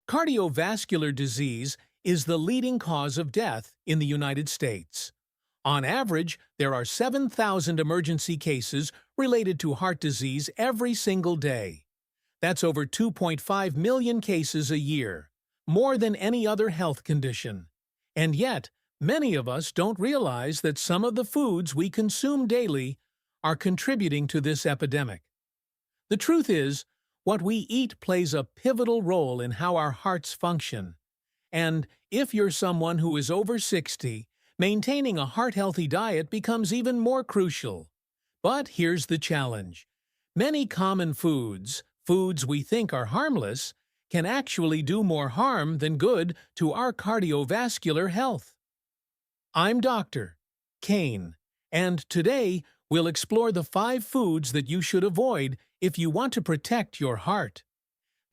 Cardiovascular disease is the leading cause of death in the United States. On average, there are 7,000 emergency cases related to heart disease every single day. That's over 2.5 million cases a year, more than any other health condition. And yet, many of us don't realize that some of the foods we consume daily are contributing to this epidemic. The truth is, what we eat plays a pivotal role in how our hearts function. And if you're someone who is over 60, maintaining a heart-healthy diet becomes even more crucial. But here's the challenge. Many common foods we think are harmless, can actually do more harm than good to our cardiovascular health. I'm Dr. Kane, and today we'll explore the 5 foods that you should avoid if you want to protect your heart.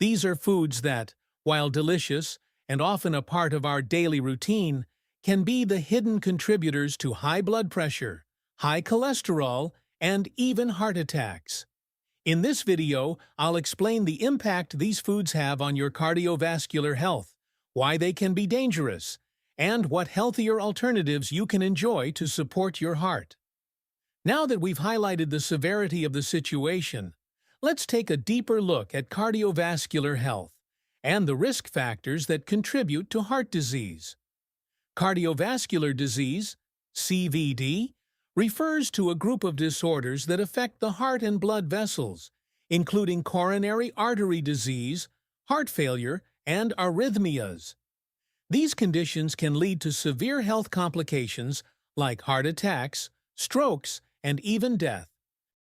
These are foods that, while delicious and often a part of our daily routine, can be the hidden contributors to high blood pressure, high cholesterol, and even heart attacks. In this video, I'll explain the impact these foods have on your cardiovascular health, why they can be dangerous, and what healthier alternatives you can enjoy to support your heart. Now that we've highlighted the severity of the situation, let's take a deeper look at cardiovascular health and the risk factors that contribute to heart disease. Cardiovascular disease, CVD, refers to a group of disorders that affect the heart and blood vessels, including coronary artery disease, heart failure, and arrhythmias. These conditions can lead to severe health complications like heart attacks, strokes, and even death.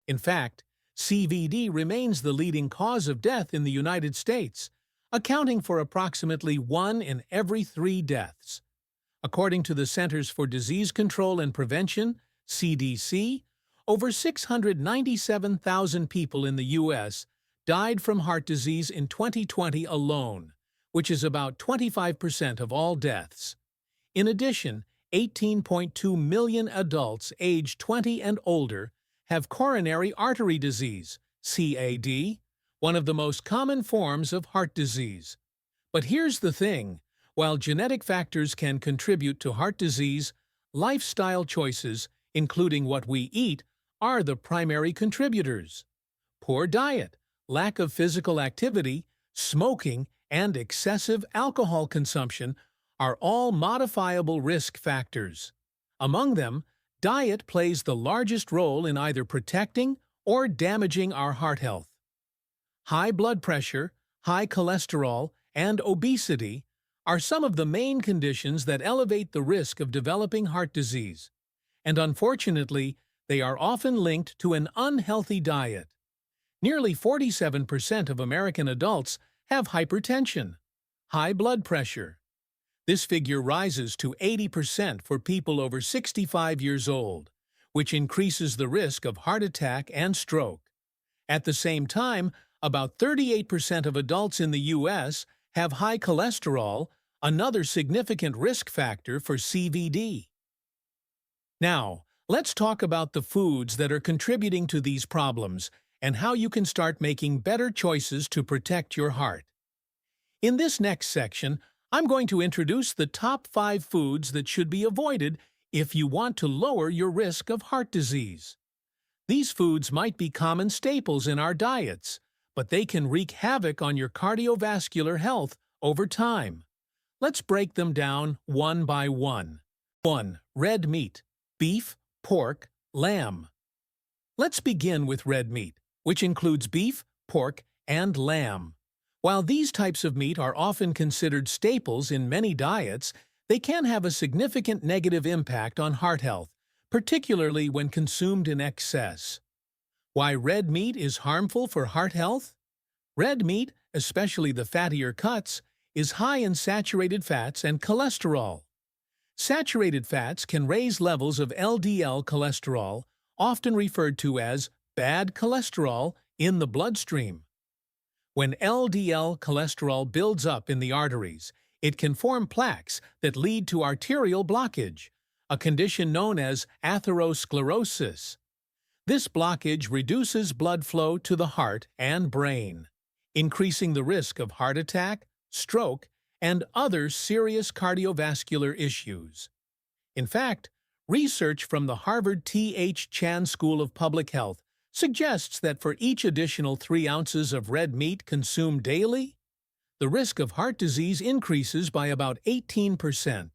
In fact, CVD remains the leading cause of death in the United States, accounting for approximately 1 in every 3 deaths. According to the Centers for Disease Control and Prevention, CDC, over 697,000 people in the U.S. died from heart disease in 2020 alone, which is about 25% of all deaths. In addition, 18.2 million adults aged 20 and older have coronary artery disease, CAD, one of the most common forms of heart disease. But here's the thing, while genetic factors can contribute to heart disease, lifestyle choices, including what we eat, are the primary contributors. Poor diet, lack of physical activity, smoking, and excessive alcohol consumption are all modifiable risk factors. Among them, diet plays the largest role in either protecting or damaging our heart health. High blood pressure, high cholesterol, and obesity are some of the main conditions that elevate the risk of developing heart disease. And unfortunately, they are often linked to an unhealthy diet. Nearly 47% of American adults have hypertension, high blood pressure. This figure rises to 80% for people over 65 years old, which increases the risk of heart attack and stroke. At the same time, about 38% of adults in the U.S. have high cholesterol, another significant risk factor for CVD. Now, let's talk about the foods that are contributing to these problems and how you can start making better choices to protect your heart. In this next section, I'm going to introduce the top 5 foods that should be avoided if you want to lower your risk of heart disease. These foods might be common staples in our diets, but they can wreak havoc on your cardiovascular health over time. Let's break them down one by one. 1. Red meat. Beef, pork, lamb. Let's begin with red meat, which includes beef, pork, and lamb. While these types of meat are often considered staples in many diets, they can have a significant negative impact on heart health, particularly when consumed in excess. Why red meat is harmful for heart health? Red meat, especially the fattier cuts, is high in saturated fats and cholesterol. Saturated fats can raise levels of LDL cholesterol, often referred to as bad cholesterol, in the bloodstream. When LDL cholesterol builds up in the arteries, it can form plaques that lead to arterial blockage, a condition known as atherosclerosis. This blockage reduces blood flow to the heart and brain, increasing the risk of heart attack, stroke, and other serious cardiovascular issues. In fact, research from the Harvard T.H. Chan School of Public Health suggests that for each additional 3 ounces of red meat consumed daily, the risk of heart disease increases by about 18%.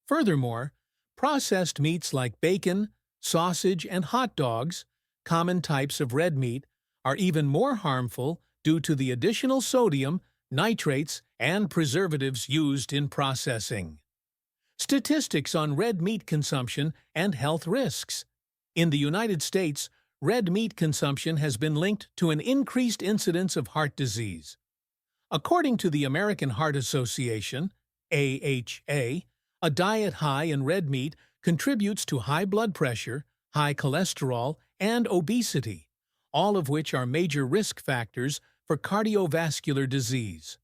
Furthermore, processed meats like bacon, sausage, and hot dogs, common types of red meat, are even more harmful due to the additional sodium, nitrates, and preservatives used in processing. Statistics on red meat consumption and health risks. In the United States, red meat consumption has been linked to an increased incidence of heart disease. According to the American Heart Association, AHA, a diet high in red meat contributes to high blood pressure, high cholesterol, and obesity, all of which are major risk factors for cardiovascular disease.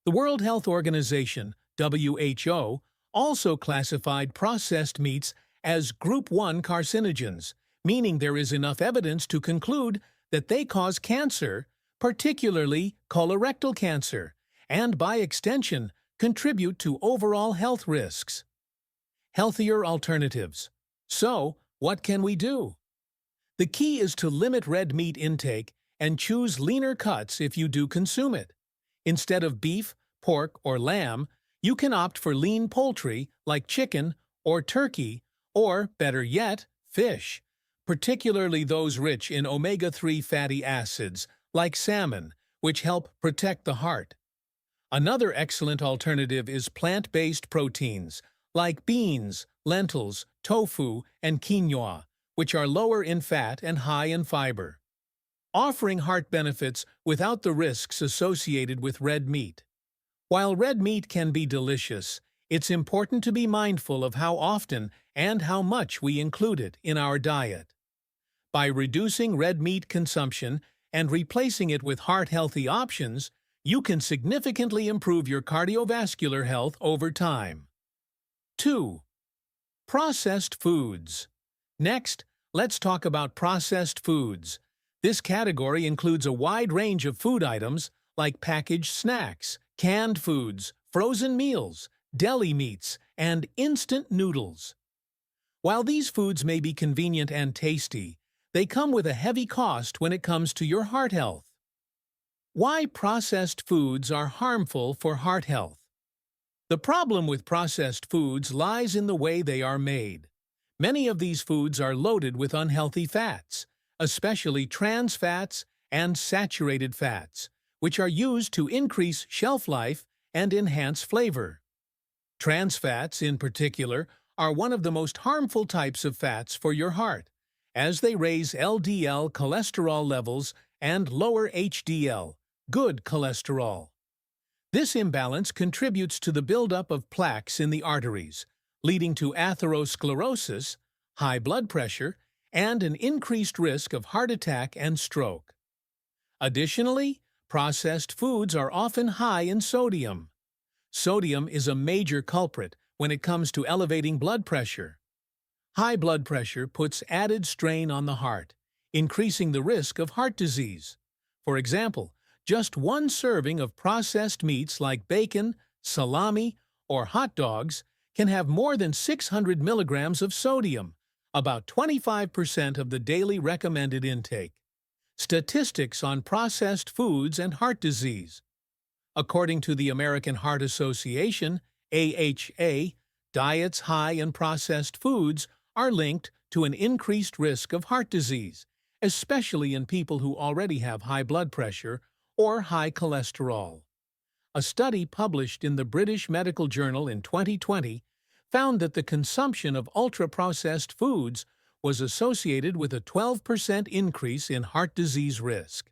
The World Health Organization, WHO, also classified processed meats as Group 1 carcinogens, meaning there is enough evidence to conclude that they cause cancer, particularly colorectal cancer, and by extension, contribute to overall health risks. Healthier alternatives. So, what can we do? The key is to limit red meat intake and choose leaner cuts if you do consume it. Instead of beef, pork, or lamb, you can opt for lean poultry like chicken or turkey, or, better yet, fish, particularly those rich in omega-3 fatty acids like salmon, which help protect the heart. Another excellent alternative is plant-based proteins, like beans, lentils, tofu, and quinoa, which are lower in fat and high in fiber, offering heart benefits without the risks associated with red meat. While red meat can be delicious, it's important to be mindful of how often and how much we include it in our diet. By reducing red meat consumption and replacing it with heart-healthy options, you can significantly improve your cardiovascular health over time. 2. Processed foods. Next, let's talk about processed foods. This category includes a wide range of food items like packaged snacks, canned foods, frozen meals, deli meats, and instant noodles. While these foods may be convenient and tasty, they come with a heavy cost when it comes to your heart health. Why processed foods are harmful for heart health. The problem with processed foods lies in the way they are made. Many of these foods are loaded with unhealthy fats, especially trans fats and saturated fats, which are used to increase shelf life and enhance flavor. Trans fats, in particular, are one of the most harmful types of fats for your heart, as they raise LDL cholesterol levels and lower HDL, good cholesterol. This imbalance contributes to the buildup of plaques in the arteries, leading to atherosclerosis, high blood pressure, and an increased risk of heart attack and stroke. Additionally, processed foods are often high in sodium. Sodium is a major culprit when it comes to elevating blood pressure. High blood pressure puts added strain on the heart, increasing the risk of heart disease. For example, just one serving of processed meats like bacon, salami, or hot dogs can have more than 600 milligrams of sodium, about 25% of the daily recommended intake. Statistics on processed foods and heart disease. According to the American Heart Association, AHA, diets high in processed foods are linked to an increased risk of heart disease, especially in people who already have high blood pressure or high cholesterol. A study published in the British Medical Journal in 2020 found that the consumption of ultra-processed foods was associated with a 12% increase in heart disease risk.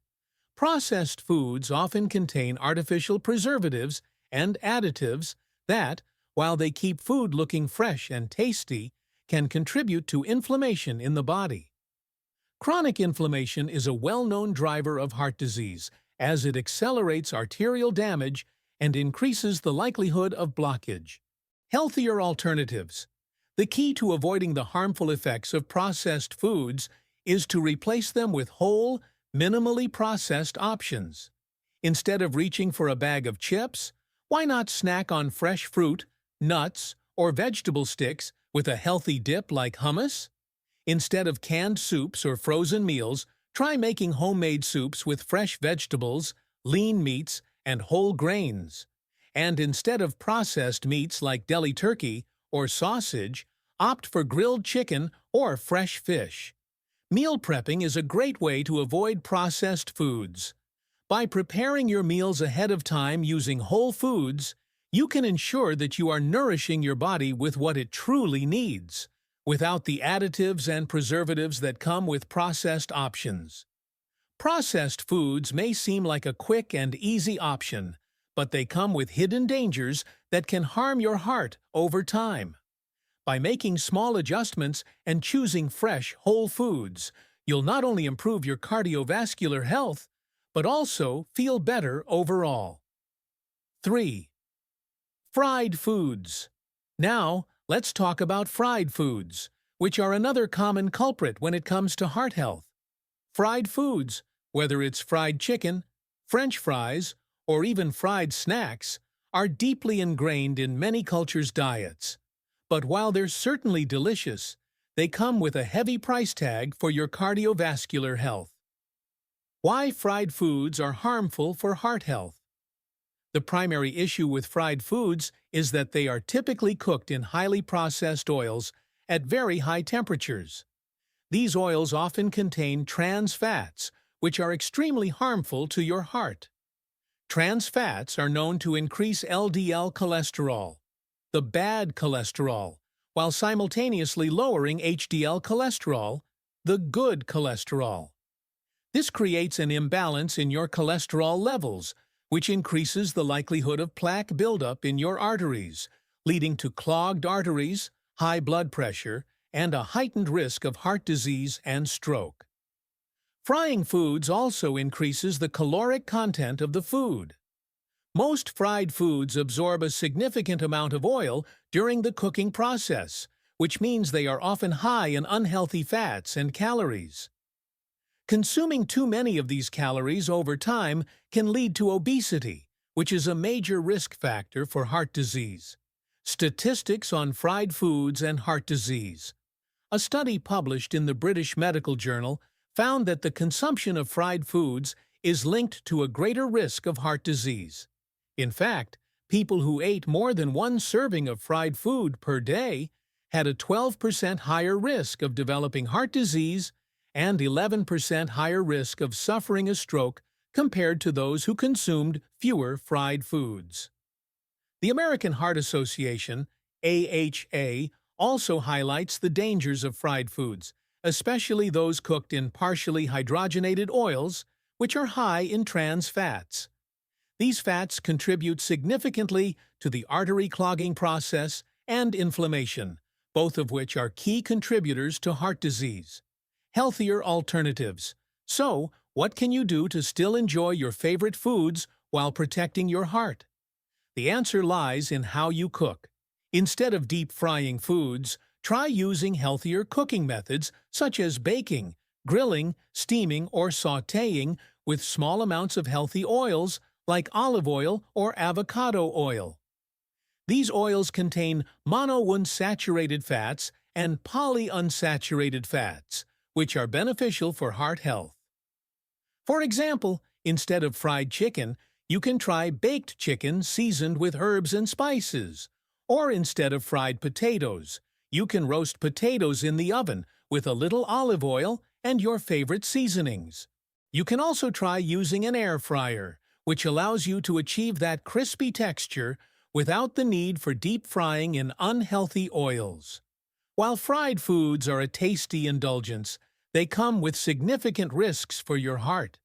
Processed foods often contain artificial preservatives and additives that, while they keep food looking fresh and tasty, can contribute to inflammation in the body. Chronic inflammation is a well-known driver of heart disease, as it accelerates arterial damage and increases the likelihood of blockage. Healthier alternatives. The key to avoiding the harmful effects of processed foods is to replace them with whole, minimally processed options. Instead of reaching for a bag of chips, Why not snack on fresh fruit, nuts, or vegetable sticks with a healthy dip like hummus? Instead of canned soups or frozen meals, try making homemade soups with fresh vegetables, lean meats, and whole grains. And instead of processed meats like deli turkey or sausage, opt for grilled chicken or fresh fish. Meal prepping is a great way to avoid processed foods. By preparing your meals ahead of time using whole foods, you can ensure that you are nourishing your body with what it truly needs, without the additives and preservatives that come with processed options. Processed foods may seem like a quick and easy option, but they come with hidden dangers that can harm your heart over time. By making small adjustments and choosing fresh, whole foods, you'll not only improve your cardiovascular health, but also feel better overall. 3. Fried foods. Now, let's talk about fried foods, which are another common culprit when it comes to heart health. Fried foods, whether it's fried chicken, French fries, or even fried snacks, are deeply ingrained in many cultures' diets. But while they're certainly delicious, they come with a heavy price tag for your cardiovascular health. Why fried foods are harmful for heart health. The primary issue with fried foods is that they are typically cooked in highly processed oils at very high temperatures. These oils often contain trans fats, which are extremely harmful to your heart. Trans fats are known to increase LDL cholesterol, the bad cholesterol, while simultaneously lowering HDL cholesterol, the good cholesterol. This creates an imbalance in your cholesterol levels, which increases the likelihood of plaque buildup in your arteries, leading to clogged arteries, high blood pressure, and a heightened risk of heart disease and stroke. Frying foods also increases the caloric content of the food. Most fried foods absorb a significant amount of oil during the cooking process, which means they are often high in unhealthy fats and calories. Consuming too many of these calories over time can lead to obesity, which is a major risk factor for heart disease. Statistics on fried foods and heart disease. A study published in the British Medical Journal found that the consumption of fried foods is linked to a greater risk of heart disease. In fact, people who ate more than one serving of fried food per day had a 12% higher risk of developing heart disease and 11% higher risk of suffering a stroke compared to those who consumed fewer fried foods. The American Heart Association, AHA, also highlights the dangers of fried foods, especially those cooked in partially hydrogenated oils, which are high in trans fats. These fats contribute significantly to the artery clogging process and inflammation, both of which are key contributors to heart disease. Healthier alternatives. So, what can you do to still enjoy your favorite foods while protecting your heart? The answer lies in how you cook. Instead of deep frying foods, try using healthier cooking methods such as baking, grilling, steaming, or sautéing with small amounts of healthy oils like olive oil or avocado oil. These oils contain monounsaturated fats and polyunsaturated fats, which are beneficial for heart health. For example, instead of fried chicken, you can try baked chicken seasoned with herbs and spices. Or instead of fried potatoes, you can roast potatoes in the oven with a little olive oil and your favorite seasonings. You can also try using an air fryer, which allows you to achieve that crispy texture without the need for deep frying in unhealthy oils. While fried foods are a tasty indulgence, they come with significant risks for your heart.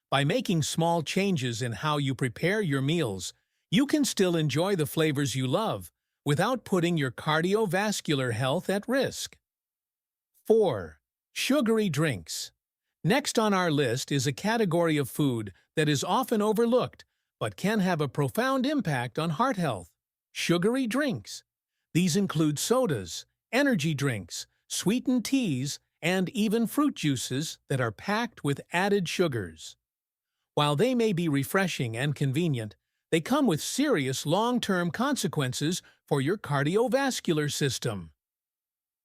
By making small changes in how you prepare your meals, you can still enjoy the flavors you love without putting your cardiovascular health at risk. 4. Sugary drinks. Next on our list is a category of food that is often overlooked but can have a profound impact on heart health: sugary drinks. These include sodas, energy drinks, sweetened teas, and even fruit juices that are packed with added sugars. While they may be refreshing and convenient, they come with serious long-term consequences for your cardiovascular system.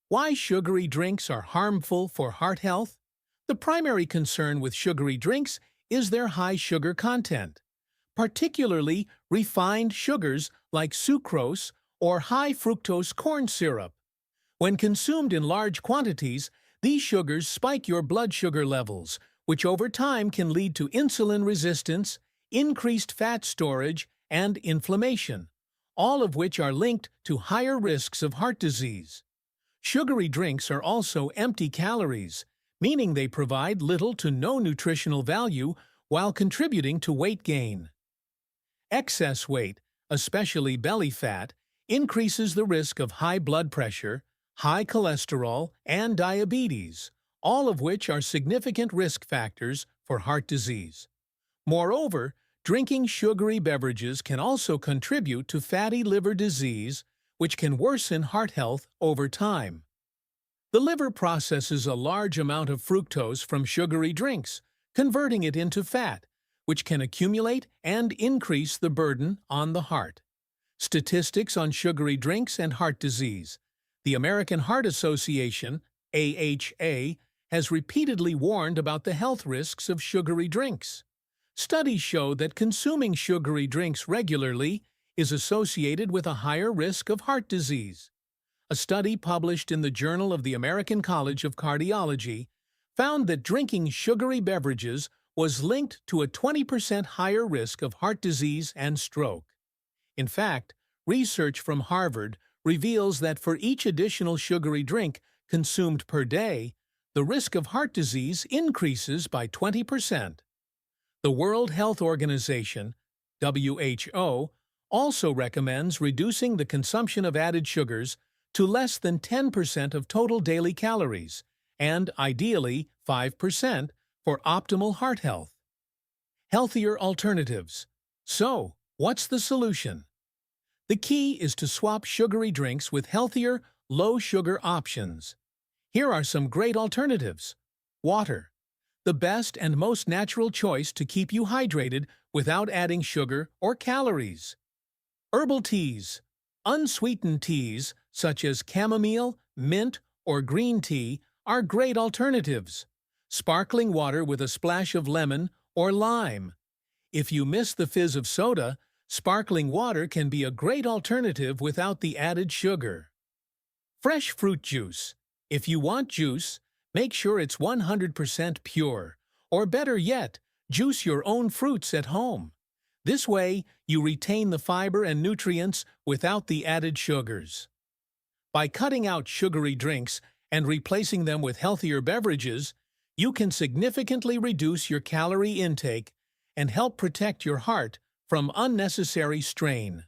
Why sugary drinks are harmful for heart health? The primary concern with sugary drinks is their high sugar content, particularly refined sugars like sucrose or high fructose corn syrup. When consumed in large quantities, these sugars spike your blood sugar levels, which over time can lead to insulin resistance, increased fat storage, and inflammation, all of which are linked to higher risks of heart disease. Sugary drinks are also empty calories, meaning they provide little to no nutritional value while contributing to weight gain. Excess weight, especially belly fat, increases the risk of high blood pressure, high cholesterol, and diabetes, all of which are significant risk factors for heart disease. Moreover, drinking sugary beverages can also contribute to fatty liver disease, which can worsen heart health over time. The liver processes a large amount of fructose from sugary drinks, converting it into fat, which can accumulate and increase the burden on the heart. Statistics on sugary drinks and heart disease. The American Heart Association, AHA, has repeatedly warned about the health risks of sugary drinks. Studies show that consuming sugary drinks regularly is associated with a higher risk of heart disease. A study published in the Journal of the American College of Cardiology found that drinking sugary beverages was linked to a 20% higher risk of heart disease and stroke. In fact, research from Harvard reveals that for each additional sugary drink consumed per day, the risk of heart disease increases by 20%. The World Health Organization, WHO, also recommends reducing the consumption of added sugars to less than 10% of total daily calories, and ideally 5% for optimal heart health. Healthier alternatives. So, what's the solution? The key is to swap sugary drinks with healthier, low-sugar options. Here are some great alternatives. Water. The best and most natural choice to keep you hydrated without adding sugar or calories. Herbal teas. Unsweetened teas, such as chamomile, mint, or green tea, are great alternatives. Sparkling water with a splash of lemon or lime. If you miss the fizz of soda, sparkling water can be a great alternative without the added sugar. Fresh fruit juice. If you want juice, make sure it's 100% pure, or better yet, juice your own fruits at home. This way, you retain the fiber and nutrients without the added sugars. By cutting out sugary drinks and replacing them with healthier beverages, you can significantly reduce your calorie intake and help protect your heart from unnecessary strain.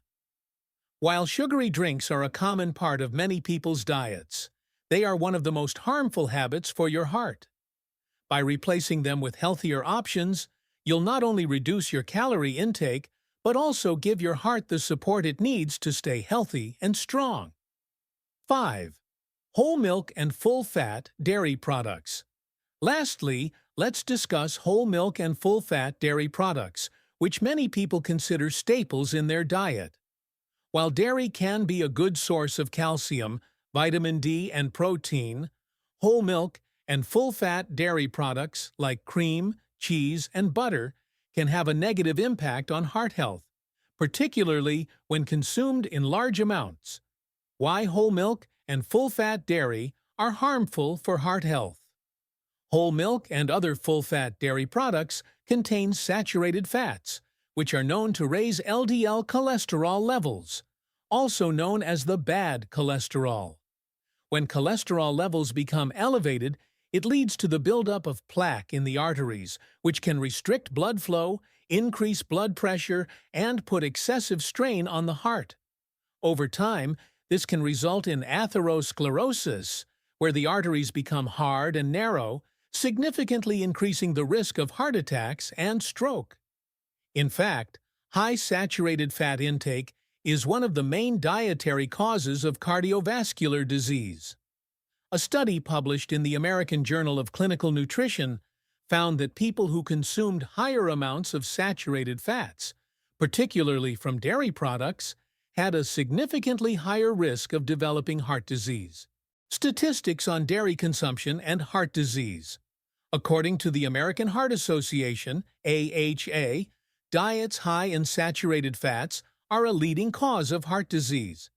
While sugary drinks are a common part of many people's diets, they are one of the most harmful habits for your heart. By replacing them with healthier options, you'll not only reduce your calorie intake, but also give your heart the support it needs to stay healthy and strong. 5. Whole milk and full-fat dairy products. Lastly, let's discuss whole milk and full-fat dairy products, which many people consider staples in their diet. While dairy can be a good source of calcium, vitamin D, and protein, whole milk and full-fat dairy products like cream, cheese, and butter can have a negative impact on heart health, particularly when consumed in large amounts. Why whole milk and full-fat dairy are harmful for heart health. Whole milk and other full-fat dairy products contain saturated fats, which are known to raise LDL cholesterol levels, also known as the bad cholesterol. When cholesterol levels become elevated, it leads to the buildup of plaque in the arteries, which can restrict blood flow, increase blood pressure, and put excessive strain on the heart. Over time, this can result in atherosclerosis, where the arteries become hard and narrow, significantly increasing the risk of heart attacks and stroke. In fact, high saturated fat intake is one of the main dietary causes of cardiovascular disease. A study published in the American Journal of Clinical Nutrition found that people who consumed higher amounts of saturated fats, particularly from dairy products, had a significantly higher risk of developing heart disease. Statistics on dairy consumption and heart disease. According to the American Heart Association, AHA, diets high in saturated fats are a leading cause of heart disease.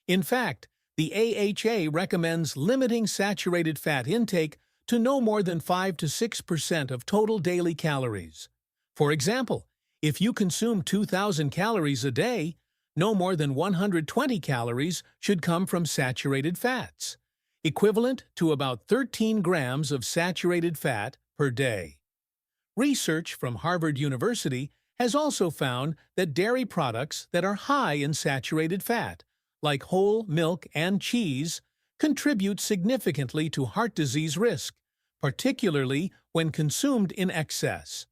In fact, the AHA recommends limiting saturated fat intake to no more than 5 to 6% of total daily calories. For example, if you consume 2,000 calories a day, no more than 120 calories should come from saturated fats, equivalent to about 13 grams of saturated fat per day. Research from Harvard University has also found that dairy products that are high in saturated fat, like whole milk and cheese, contribute significantly to heart disease risk, particularly when consumed in excess.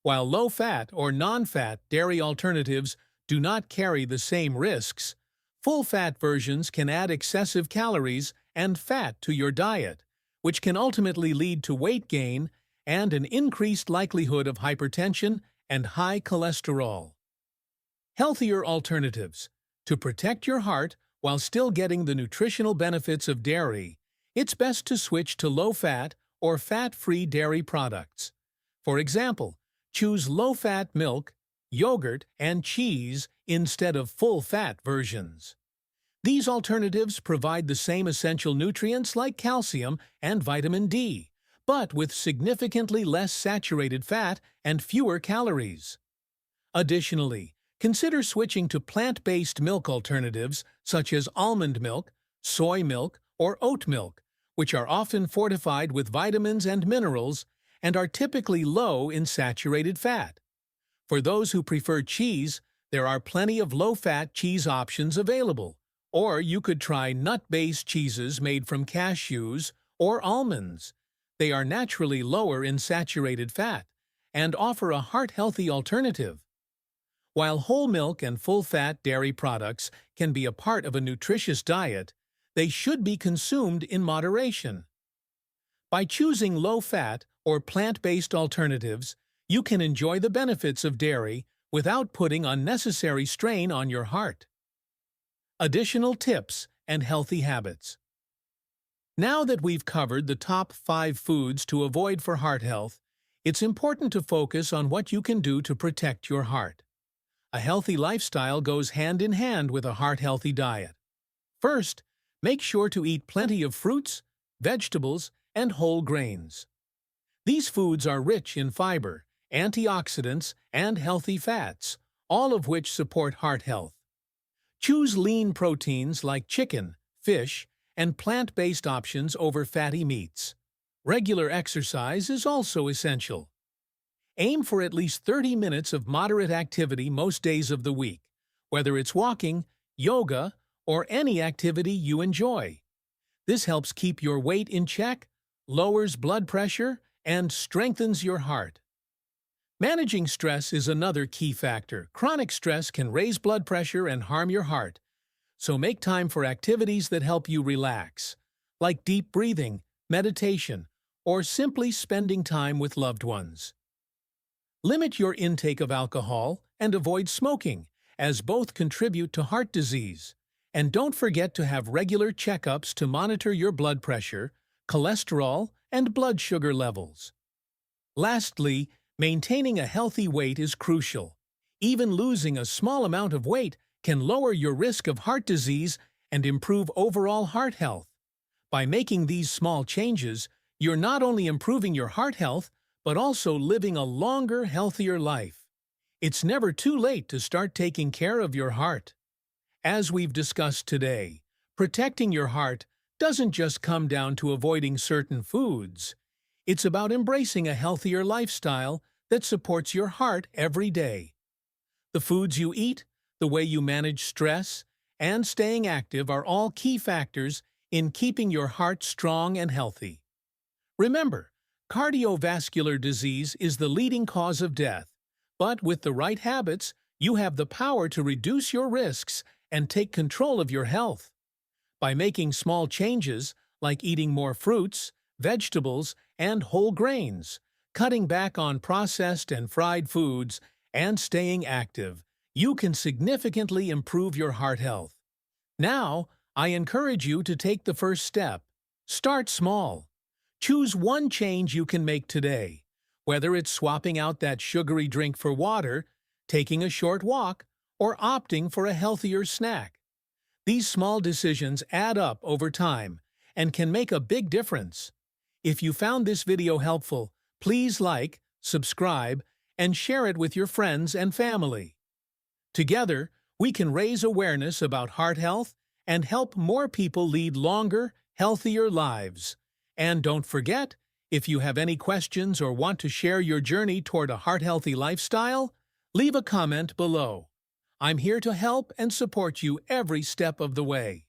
While low-fat or non-fat dairy alternatives do not carry the same risks, full-fat versions can add excessive calories and fat to your diet, which can ultimately lead to weight gain and an increased likelihood of hypertension and high cholesterol. Healthier alternatives. To protect your heart while still getting the nutritional benefits of dairy, it's best to switch to low-fat or fat-free dairy products. For example, choose low-fat milk, yogurt, and cheese instead of full-fat versions. These alternatives provide the same essential nutrients like calcium and vitamin D, but with significantly less saturated fat and fewer calories. Additionally, consider switching to plant-based milk alternatives such as almond milk, soy milk, or oat milk, which are often fortified with vitamins and minerals and are typically low in saturated fat. For those who prefer cheese, there are plenty of low-fat cheese options available, or you could try nut-based cheeses made from cashews or almonds. They are naturally lower in saturated fat and offer a heart-healthy alternative. While whole milk and full-fat dairy products can be a part of a nutritious diet, they should be consumed in moderation. By choosing low-fat or plant-based alternatives, you can enjoy the benefits of dairy without putting unnecessary strain on your heart. Additional tips and healthy habits. Now that we've covered the top 5 foods to avoid for heart health, it's important to focus on what you can do to protect your heart. A healthy lifestyle goes hand in hand with a heart-healthy diet. First, make sure to eat plenty of fruits, vegetables, and whole grains. These foods are rich in fiber, antioxidants, and healthy fats, all of which support heart health. Choose lean proteins like chicken, fish, and plant-based options over fatty meats. Regular exercise is also essential. Aim for at least 30 minutes of moderate activity most days of the week, whether it's walking, yoga, or any activity you enjoy. This helps keep your weight in check, lowers blood pressure, and strengthens your heart. Managing stress is another key factor. Chronic stress can raise blood pressure and harm your heart, so make time for activities that help you relax, like deep breathing, meditation, or simply spending time with loved ones. Limit your intake of alcohol and avoid smoking, as both contribute to heart disease. And don't forget to have regular checkups to monitor your blood pressure, cholesterol, and blood sugar levels. Lastly, maintaining a healthy weight is crucial. Even losing a small amount of weight can lower your risk of heart disease and improve overall heart health. By making these small changes, you're not only improving your heart health, but also living a longer, healthier life. It's never too late to start taking care of your heart. As we've discussed today, protecting your heart doesn't just come down to avoiding certain foods. It's about embracing a healthier lifestyle that supports your heart every day. The foods you eat, the way you manage stress, and staying active are all key factors in keeping your heart strong and healthy. Remember, cardiovascular disease is the leading cause of death, but with the right habits, you have the power to reduce your risks and take control of your health. By making small changes, like eating more fruits, vegetables, and whole grains, cutting back on processed and fried foods, and staying active, you can significantly improve your heart health. Now, I encourage you to take the first step. Start small. Choose one change you can make today, whether it's swapping out that sugary drink for water, taking a short walk, or opting for a healthier snack. These small decisions add up over time and can make a big difference. If you found this video helpful, please like, subscribe, and share it with your friends and family. Together, we can raise awareness about heart health and help more people lead longer, healthier lives. And don't forget, if you have any questions or want to share your journey toward a heart-healthy lifestyle, leave a comment below. I'm here to help and support you every step of the way.